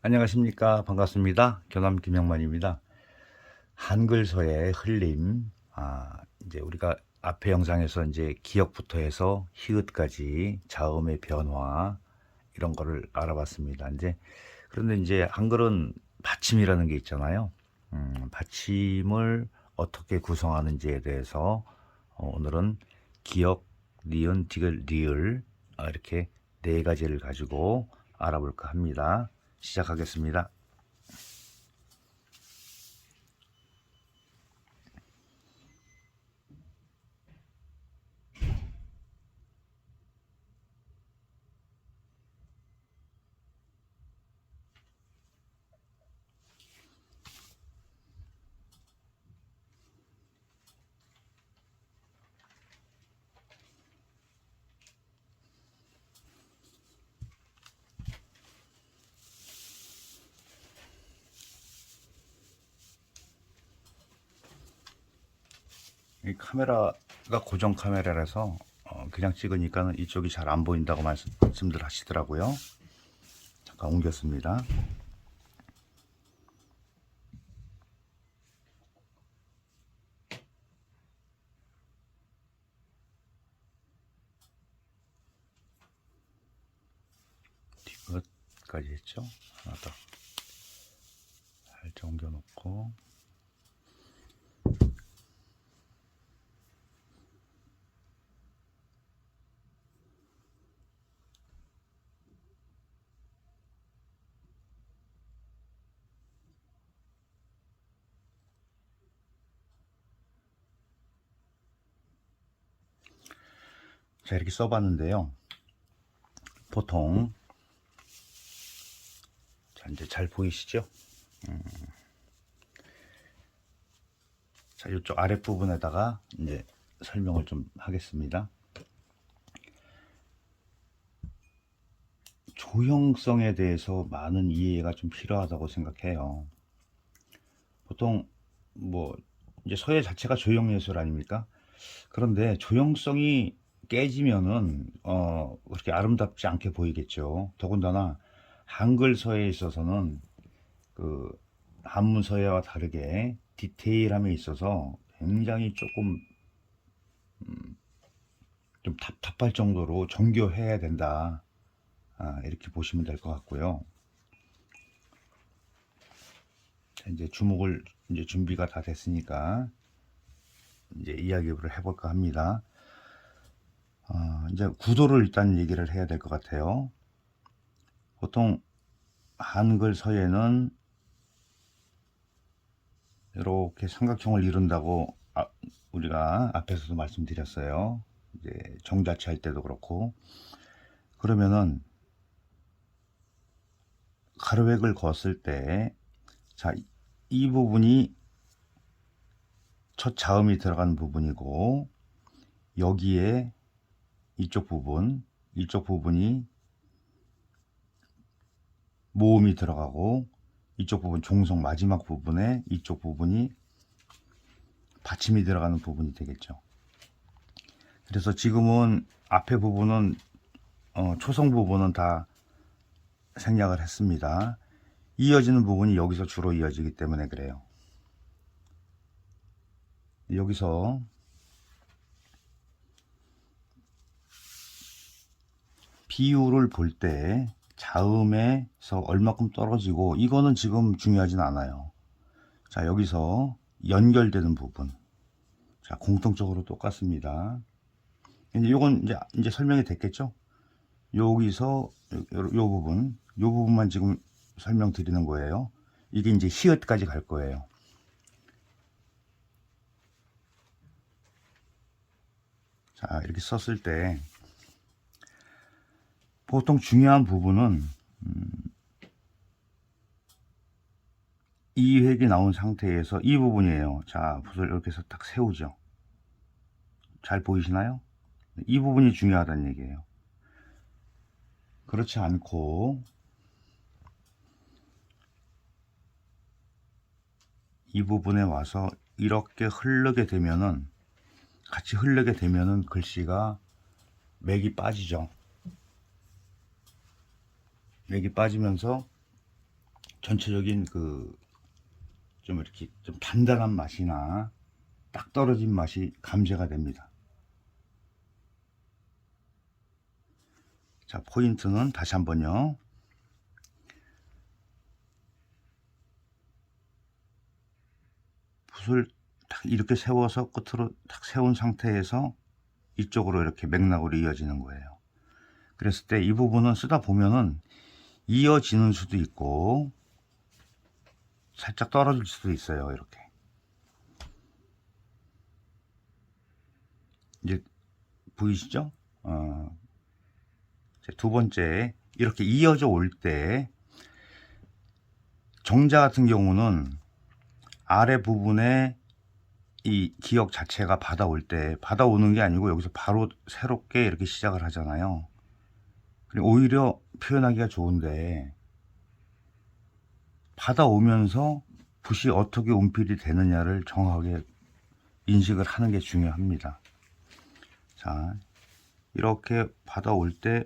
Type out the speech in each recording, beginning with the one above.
안녕하십니까. 반갑습니다. 교남 김영만입니다. 한글서의 흘림, 이제 우리가 앞에 영상에서 이제 기역부터 해서 히읗까지 자음의 변화, 이런 거를 알아봤습니다. 그런데 이제 한글은 받침이라는 게 있잖아요. 받침을 어떻게 구성하는지에 대해서 오늘은 기역, 니은, 디귿, 리을, 이렇게 네 가지를 가지고 알아볼까 합니다. 시작하겠습니다. 이 카메라가 고정 카메라라서 그냥 찍으니까는 이쪽이 잘 안 보인다고 말씀들 하시더라고요. 잠깐 옮겼습니다. 디귿까지 했죠. 하나 더 살짝 옮겨놓고, 자, 이렇게 써봤는데요. 보통, 자, 이제 잘 보이시죠? 자, 이쪽 아랫부분에다가 이제 설명을 좀 하겠습니다. 조형성에 대해서 많은 이해가 좀 필요하다고 생각해요. 보통 뭐 이제 서예 자체가 조형예술 아닙니까? 그런데 조형성이 깨지면은 그렇게 아름답지 않게 보이겠죠. 더군다나 한글 서예에 있어서는 그 한문 서예와 다르게 디테일함에 있어서 굉장히 조금 좀 답답할 정도로 정교해야 된다. 이렇게 보시면 될 것 같고요. 자, 이제 주목을 이제 준비가 다 됐으니까 이제 이야기를 해볼까 합니다. 이제 구도를 일단 얘기를 해야 될 것 같아요. 보통 한글 서예는 이렇게 삼각형을 이룬다고 우리가 앞에서도 말씀드렸어요. 이제 정자치 할 때도 그렇고. 그러면은 가로획을 그었을 때, 자, 이 부분이 첫 자음이 들어간 부분이고, 여기에 이쪽 부분이 모음이 들어가고, 이쪽 부분 종성 마지막 부분에 이쪽 부분이 받침이 들어가는 부분이 되겠죠. 그래서 지금은 앞에 부분은 초성 부분은 다 생략을 했습니다. 이어지는 부분이 여기서 주로 이어지기 때문에 그래요. 여기서 비율을 볼 때 자음에서 얼마큼 떨어지고, 이거는 지금 중요하진 않아요. 자, 여기서 연결되는 부분, 자, 공통적으로 똑같습니다. 이건 이제 설명이 됐겠죠? 여기서 요 부분만 지금 설명드리는 거예요. 이게 이제 히읗까지 갈 거예요. 자, 이렇게 썼을 때 보통 중요한 부분은 이 획이 나온 상태에서 이 부분이에요. 자, 붓을 이렇게 해서 딱 세우죠. 잘 보이시나요? 이 부분이 중요하다는 얘기예요. 그렇지 않고 이 부분에 와서 이렇게 같이 흐르게 되면은 글씨가 맥이 빠지죠. 맥이 빠지면서 전체적인 좀 이렇게 좀 단단한 맛이나 딱 떨어진 맛이 감지가 됩니다. 자, 포인트는 다시 한번요. 붓을 딱 이렇게 세워서 끝으로 딱 세운 상태에서 이쪽으로 이렇게 맥락으로 이어지는 거예요. 그랬을 때 이 부분은 쓰다 보면은 이어지는 수도 있고 살짝 떨어질 수도 있어요. 이렇게 이제 보이시죠? 두 번째, 이렇게 이어져 올 때 정자 같은 경우는 아래 부분에 이 기역 자체가 받아올 때 받아오는 게 아니고 여기서 바로 새롭게 이렇게 시작을 하잖아요. 오히려 표현하기가 좋은데 받아오면서 붓이 어떻게 운필이 되느냐를 정확하게 인식을 하는 게 중요합니다. 자, 이렇게 받아올 때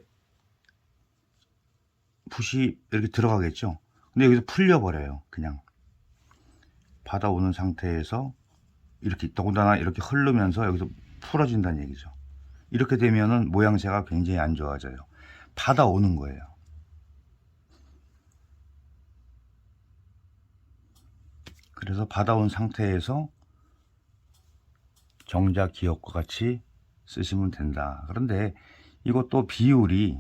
붓이 이렇게 들어가겠죠. 근데 여기서 풀려버려요. 그냥 받아오는 상태에서 이렇게 더군다나 이렇게 흐르면서 여기서 풀어진다는 얘기죠. 이렇게 되면은 모양새가 굉장히 안 좋아져요. 받아오는 거예요. 그래서 받아온 상태에서 정자 기역과 같이 쓰시면 된다. 그런데 이것도 비율이,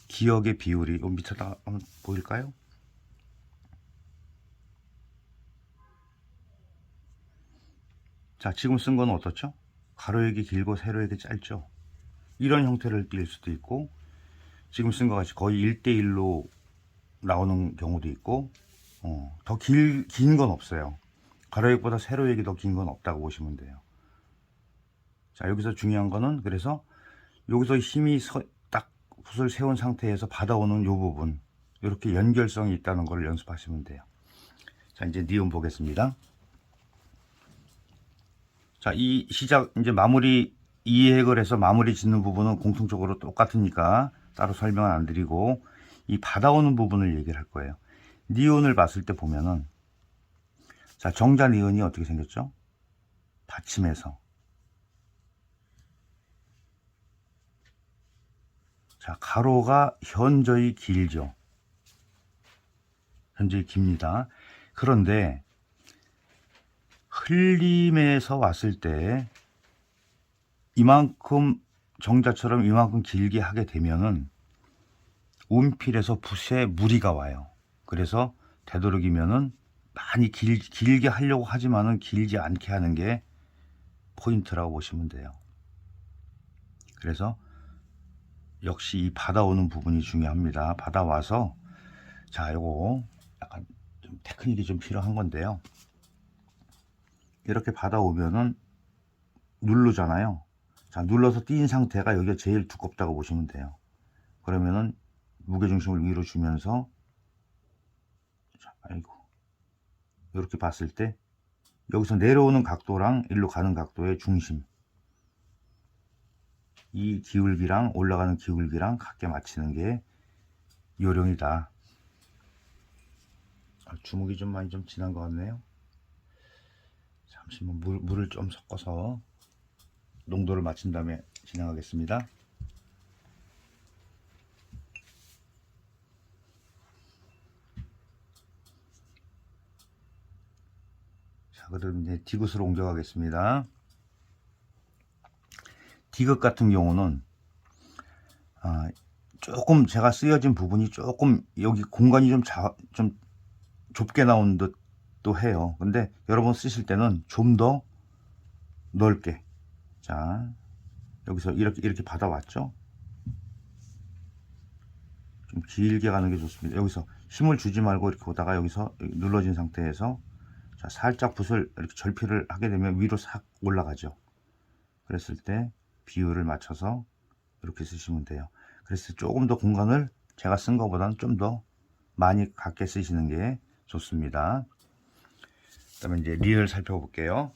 기역의 비율이 밑에다 한번 보일까요? 자, 지금 쓴 건 어떻죠? 가로역이 길고 세로역이 짧죠. 이런 형태를 띌 수도 있고 지금 쓴 것 같이 거의 1대1로 나오는 경우도 있고 더 긴 건 없어요. 가로역보다 세로역이 더 긴 건 없다고 보시면 돼요. 자, 여기서 중요한 거는 그래서 여기서 힘이 딱 붓을 세운 상태에서 받아오는 이 부분, 이렇게 연결성이 있다는 걸 연습하시면 돼요. 자, 이제 니은 보겠습니다. 자, 이 시작 이제 마무리 이해획을 해서 마무리 짓는 부분은 공통적으로 똑같으니까 따로 설명은 안 드리고 이 받아오는 부분을 얘기를 할 거예요. 니은을 봤을 때 보면은 자, 정자 니은이 어떻게 생겼죠? 받침에서. 자, 가로가 현저히 길죠. 현저히 깁니다. 그런데 흘림에서 왔을 때 이만큼 정자처럼 이만큼 길게 하게 되면은 운필에서 붓에 무리가 와요. 그래서 되도록이면은 많이 길게 하려고 하지만은 길지 않게 하는 게 포인트라고 보시면 돼요. 그래서 역시 이 받아오는 부분이 중요합니다. 받아와서 자, 요거 약간 좀 테크닉이 좀 필요한 건데요. 이렇게 받아오면은 누르잖아요. 자, 눌러서 띈 상태가 여기가 제일 두껍다고 보시면 돼요. 그러면은 무게중심을 위로 주면서 자, 아이고 이렇게 봤을 때 여기서 내려오는 각도랑 일로 가는 각도의 중심, 이 기울기랑 올라가는 기울기랑 같게 맞추는 게 요령이다. 주먹이 좀 많이 좀 진한 것 같네요. 잠시만 물을 좀 섞어서 농도를 맞춘 다음에 진행하겠습니다. 자, 그럼 이제 디귿으로 옮겨가겠습니다. 디귿 같은 경우는 조금 제가 쓰여진 부분이 조금 여기 공간이 좀 좁게 나온 듯도 해요. 근데 여러분 쓰실 때는 좀 더 넓게, 자, 여기서 이렇게 받아왔죠. 좀 길게 가는 게 좋습니다. 여기서 힘을 주지 말고 이렇게 오다가 여기서 눌러진 상태에서 자, 살짝 붓을 이렇게 절필을 하게 되면 위로 싹 올라가죠. 그랬을 때 비율을 맞춰서 이렇게 쓰시면 돼요. 그래서 조금 더 공간을 제가 쓴 것보다는 좀 더 많이 갖게 쓰시는 게 좋습니다. 그 다음에 이제 리을 살펴볼게요.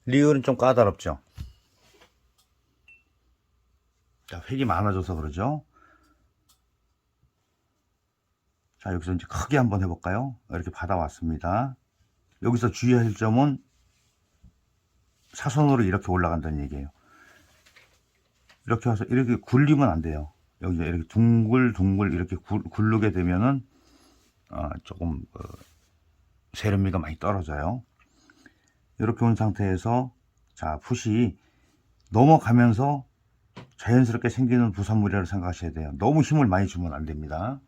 리을은 좀 까다롭죠. 자, 획이 많아져서 그러죠. 자, 여기서 이제 크게 한번 해볼까요? 이렇게 받아왔습니다. 여기서 주의할 점은 사선으로 이렇게 올라간다는 얘기예요. 이렇게 와서 이렇게 굴리면 안 돼요. 여기 이렇게 둥글둥글 이렇게 굴르게 되면은 조금 세련미가 많이 떨어져요. 이렇게 온 상태에서 자, 붓이 넘어가면서 자연스럽게 생기는 부산물이라고 생각하셔야 돼요. 너무 힘을 많이 주면 안 됩니다.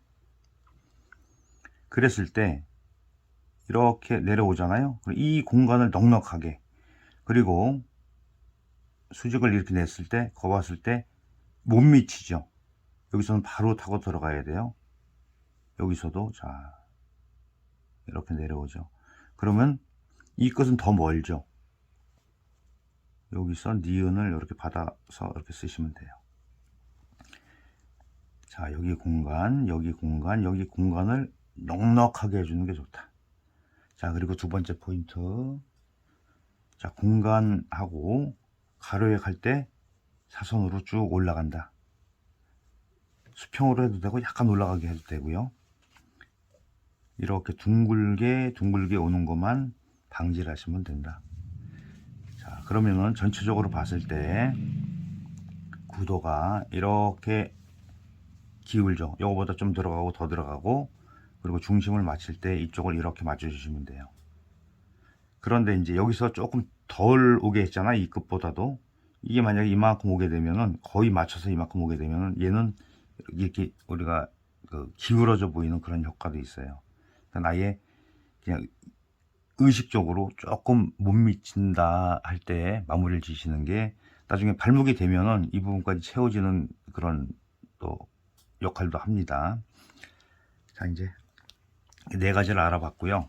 그랬을 때 이렇게 내려오잖아요. 이 공간을 넉넉하게, 그리고 수직을 이렇게 냈을 때, 거봤을 때 못 미치죠. 여기서는 바로 타고 들어가야 돼요. 여기서도 자, 이렇게 내려오죠. 그러면 이 끝은 더 멀죠. 여기서 니은을 이렇게 받아서 이렇게 쓰시면 돼요. 자, 여기 공간, 여기 공간, 여기 공간을 넉넉하게 해주는 게 좋다. 자, 그리고 두 번째 포인트. 자, 공간하고 가로에 갈 때 사선으로 쭉 올라간다. 수평으로 해도 되고 약간 올라가게 해도 되고요. 이렇게 둥글게 오는 것만 방지를 하시면 된다. 자, 그러면은 전체적으로 봤을 때 구도가 이렇게 기울죠. 요거보다 좀 들어가고 더 들어가고, 그리고 중심을 맞출 때 이쪽을 이렇게 맞춰 주시면 돼요. 그런데 이제 여기서 조금 덜 오게 했잖아, 이 끝보다도. 이게 만약에 이만큼 오게 되면은, 거의 맞춰서 이만큼 오게 되면은 얘는 이렇게 우리가 기울어져 보이는 그런 효과도 있어요. 그러니까 아예 그냥 의식적으로 조금 못 미친다 할 때 마무리를 지시는 게 나중에 발목이 되면은 이 부분까지 채워지는 그런 또 역할도 합니다. 자, 이제 네 가지를 알아봤고요.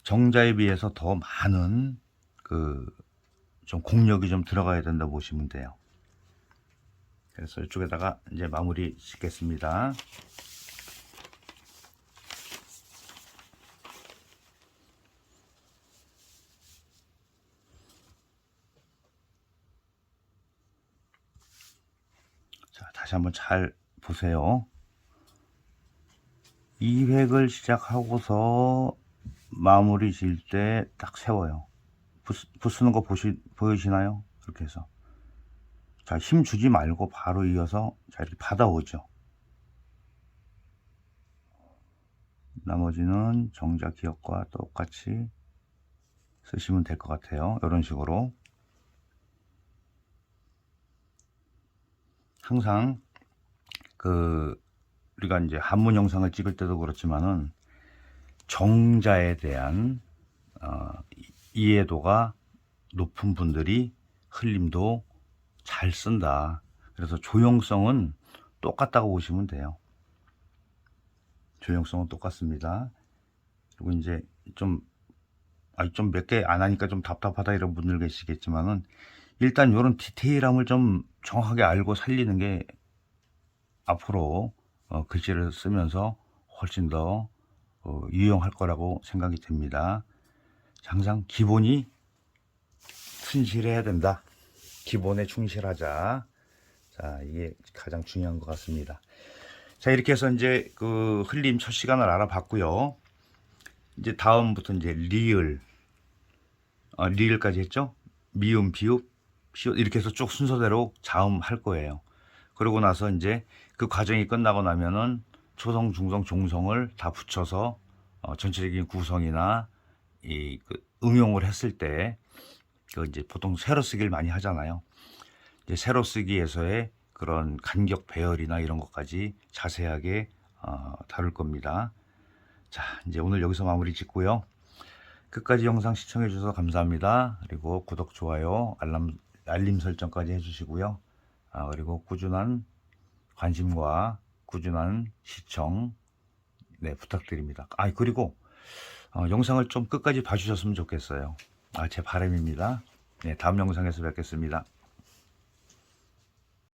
정자에 비해서 더 많은 좀 공력이 좀 들어가야 된다 보시면 돼요. 그래서 이쪽에다가 이제 마무리 짓겠습니다. 자, 다시 한번 잘 보세요. 2획을 시작하고서 마무리 지을 때 딱 세워요. 붓 쓰는 거 보이시나요? 이렇게 해서. 자, 힘 주지 말고 바로 이어서 자, 이렇게 받아오죠. 나머지는 정자 기억과 똑같이 쓰시면 될 것 같아요. 이런 식으로. 항상 우리가 이제 한문 영상을 찍을 때도 그렇지만은 정자에 대한 이해도가 높은 분들이 흘림도 잘 쓴다. 그래서 조형성은 똑같다고 보시면 돼요. 조형성은 똑같습니다. 그리고 이제 좀 몇 개 안 하니까 좀 답답하다 이런 분들 계시겠지만은, 일단 이런 디테일함을 좀 정확하게 알고 살리는 게 앞으로 글씨를 쓰면서 훨씬 더 유용할 거라고 생각이 됩니다. 항상 기본이 충실해야 된다. 기본에 충실하자. 자, 이게 가장 중요한 것 같습니다. 자, 이렇게 해서 이제 흘림 첫 시간을 알아봤고요. 이제 다음부터 이제 리을까지 했죠. 미음, 비읍, 시옷 이렇게 해서 쭉 순서대로 자음할 거예요. 그러고 나서 이제 그 과정이 끝나고 나면은 초성, 중성, 종성을 다 붙여서 전체적인 구성이나 응용을 했을 때 이제 보통 세로 쓰기를 많이 하잖아요. 이제 세로 쓰기에서의 그런 간격 배열이나 이런 것까지 자세하게 다룰 겁니다. 자, 이제 오늘 여기서 마무리 짓고요. 끝까지 영상 시청해 주셔서 감사합니다. 그리고 구독, 좋아요, 알림 설정까지 해주시고요. 그리고 꾸준한 관심과 꾸준한 시청 부탁드립니다. 그리고 영상을 좀 끝까지 봐주셨으면 좋겠어요. 제 바람입니다. 다음 영상에서 뵙겠습니다.